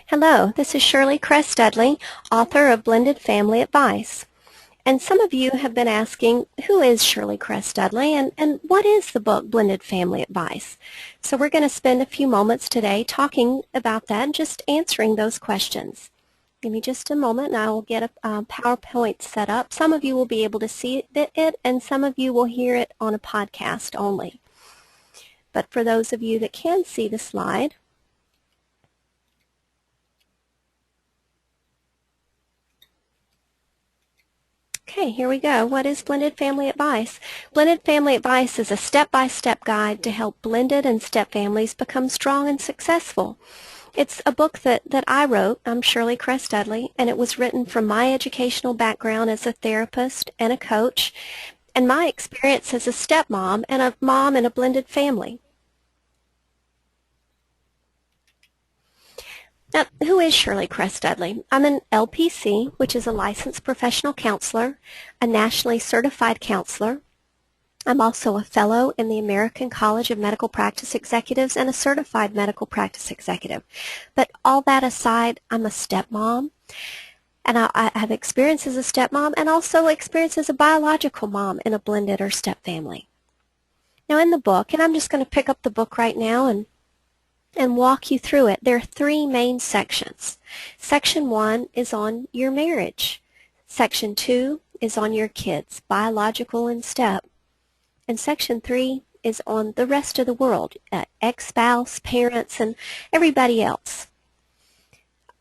Hello, this is Shirley Crest Dudley, author of Blended Family Advice. And some of you have been asking, who is Shirley Crest Dudley and what is the book Blended Family Advice? So we're going to spend a few moments today talking about that and just answering those questions. Give me just a moment and I will get a PowerPoint set up. Some of you will be able to see it and some of you will hear it on a podcast only. But for those of you that can see the slide, okay, here we go. What is Blended Family Advice? Blended Family Advice is a step-by-step guide to help blended and step families become strong and successful. It's a book that I wrote. I'm Shirley Crest Dudley, and it was written from my educational background as a therapist and a coach, and my experience as a stepmom and a mom in a blended family. Now, who is Shirley Crest Dudley? I'm an LPC, which is a licensed professional counselor, a nationally certified counselor. I'm also a fellow in the American College of Medical Practice Executives and a certified medical practice executive. But all that aside, I'm a stepmom, and I have experience as a stepmom and also experience as a biological mom in a blended or step family. Now in the book, and I'm just going to pick up the book right now and walk you through it. There are three main sections. Section 1 is on your marriage. Section 2 is on your kids, biological and step. And Section 3 is on the rest of the world, ex-spouse, parents, and everybody else.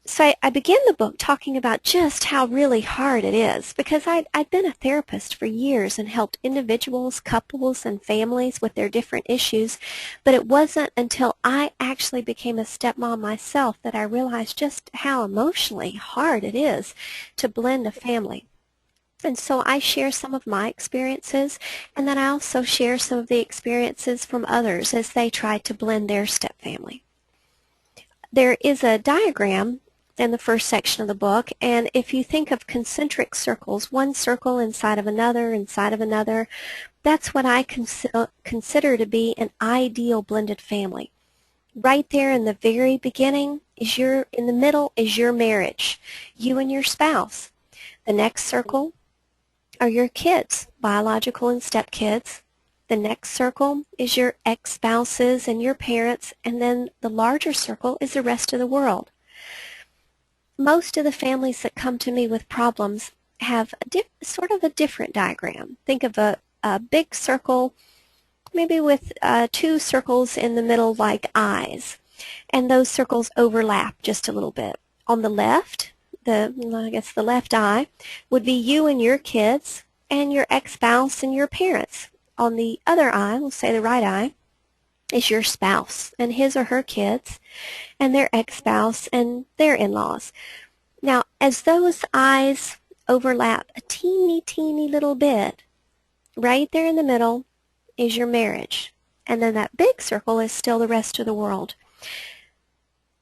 So I began the book talking about just how really hard it is because I'd been a therapist for years and helped individuals, couples, and families with their different issues, but it wasn't until I actually became a stepmom myself that I realized just how emotionally hard it is to blend a family. And so I share some of my experiences, and then I also share some of the experiences from others as they try to blend their stepfamily. There is a diagram in the first section of the book, and if you think of concentric circles, one circle inside of another, that's what I consider to be an ideal blended family. Right there in the very beginning in the middle is your marriage, you and your spouse. The next circle are your kids, biological and step kids. The next circle is your ex-spouses and your parents, and then the larger circle is the rest of the world. Most of the families that come to me with problems have sort of a different diagram. Think of a big circle, maybe with two circles in the middle like eyes, and those circles overlap just a little bit. On the left, the left eye would be you and your kids and your ex-spouse and your parents. On the other eye, we'll say the right eye, is your spouse and his or her kids and their ex-spouse and their in-laws. Now, as those eyes overlap a teeny little bit, right there in the middle is your marriage. And then that big circle is still the rest of the world.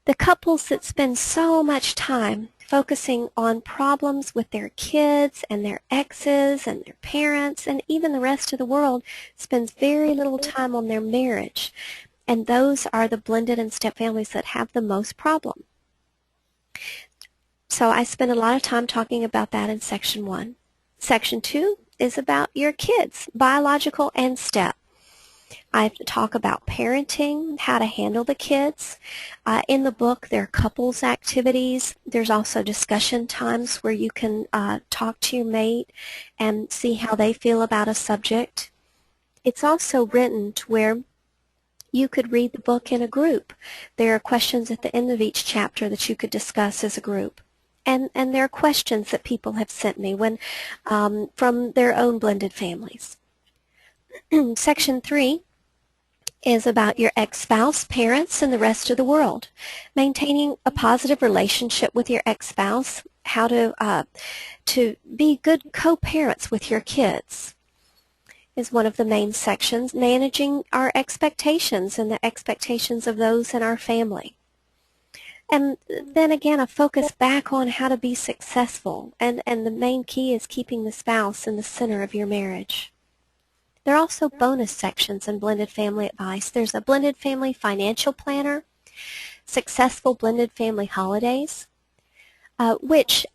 The couples that spend so much time focusing on problems with their kids and their exes and their parents and even the rest of the world spends very little time on their marriage. And those are the blended and step families that have the most problem. So I spend a lot of time talking about that in Section 1. Section 2 is about your kids, biological and step. I talk about parenting, how to handle the kids. In the book, there are couples activities. There's also discussion times where you can talk to your mate and see how they feel about a subject. It's also written to where you could read the book in a group. There are questions at the end of each chapter that you could discuss as a group. And there are questions that people have sent me from their own blended families. Section 3 is about your ex-spouse, parents, and the rest of the world. Maintaining a positive relationship with your ex-spouse, how to be good co-parents with your kids is one of the main sections. Managing our expectations and the expectations of those in our family. And then again, a focus back on how to be successful, and the main key is keeping the spouse in the center of your marriage. There are also bonus sections in Blended Family Advice. There's a Blended Family Financial Planner, Successful Blended Family Holidays, which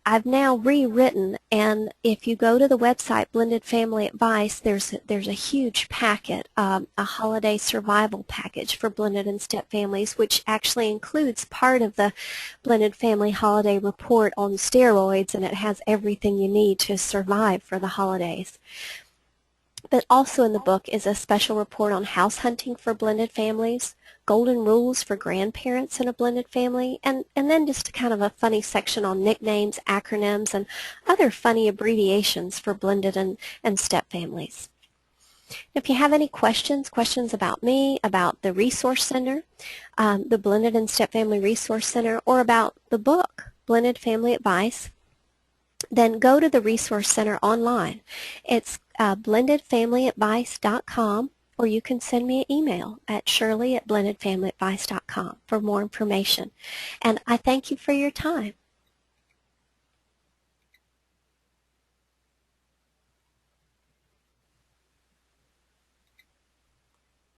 I've now rewritten, and if you go to the website Blended Family Advice, there's a huge packet, a holiday survival package for blended and step families, which actually includes part of the Blended Family Holiday Report on steroids, and it has everything you need to survive for the holidays. But also in the book is a special report on house hunting for blended families, golden rules for grandparents in a blended family, and then just kind of a funny section on nicknames, acronyms, and other funny abbreviations for blended and step families. If you have any questions about me, about the Resource Center, the Blended and Step Family Resource Center, or about the book, Blended Family Advice, then go to the Resource Center online. It's blendedfamilyadvice.com, or you can send me an email at shirley@blendedfamilyadvice.com for more information. And I thank you for your time.